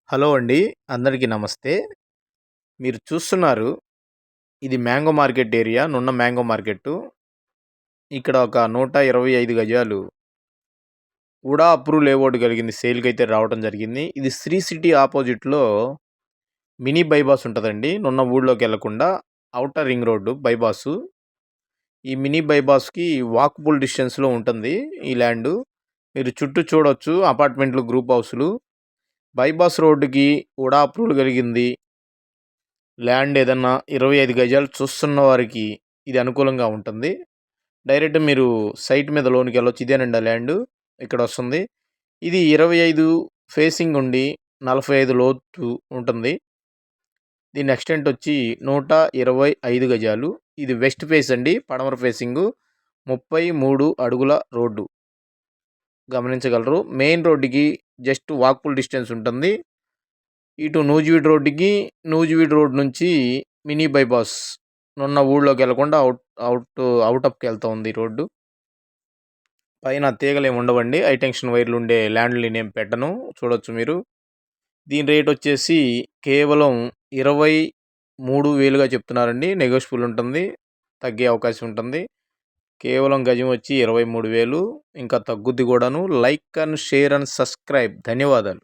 Hello అండి. అందరికీ నమస్తే. మీరు చూస్తున్నారు ఇది మ్యాంగో మార్కెట్ ఏరియా. నున్న మ్యాంగో మార్కెట్టు. ఇక్కడ ఒక 125 గజాలు వుడా అప్రూవ్ లేఅవుట్ కలిగింది. సేల్‌కైతే రావటం జరిగింది. ఇది శ్రీ సిటీ ఆపోజిట్‌లో మినీ బైపాస్ ఉంటదండి. నున్న ఊళ్ళోకెళ్ళకుండా ఔటర్ రింగ్ రోడ్డు బైపాసు. ఈ మినీ బైపాస్‌కి వాకబుల్ డిస్టెన్స్‌లో ఉంటుంది ఈ ల్యాండు. మీరు చుట్టూ చూడొచ్చు అపార్ట్మెంట్లు, గ్రూప్ హౌస్‌లు. బైపాస్ రోడ్డుకి వుడా అప్రూవల్ కలిగింది. ల్యాండ్ ఏదన్నా 25 గజాలు చూస్తున్న వారికి ఇది అనుకూలంగా ఉంటుంది. డైరెక్ట్ మీరు సైట్ మీద లోనికెళ్ళొచ్చు. ఇదేనండి ఆ ల్యాండు. ఇక్కడొస్తుంది. ఇది 25 ఫేసింగ్ ఉండి 45 లోతు ఉంటుంది. దీని ఎక్స్టెంట్ వచ్చి 125 గజాలు. ఇది వెస్ట్ ఫేస్ అండి. పడమర ఫేసింగు. 33 అడుగుల రోడ్డు గమనించగలరు. మెయిన్ రోడ్డుకి జస్ట్ వాకబుల్ డిస్టెన్స్ ఉంటుంది. ఇటు నూజివీడు రోడ్ నుంచి మినీ బైపాస్ నున్న ఊళ్ళోకెళ్ళకుండా అవుట్ ఆఫ్‌కి వెళ్తా ఉంది ఈ రోడ్డు. పైన తీగలేమి ఉండవండి. హై టెన్షన్ వైర్లు ఉండే ల్యాండ్‌లు నేనేం పెట్టను. చూడొచ్చు మీరు. దీని రేట్ వచ్చేసి కేవలం 23,000గా చెప్తున్నారండి. నెగోషియబుల్ ఉంటుంది. తగ్గే అవకాశం ఉంటుంది. కేవలం గజం వచ్చి 23,000. ఇంకా తగ్గుద్ది కూడాను. Like and share and subscribe. ధన్యవాదాలు.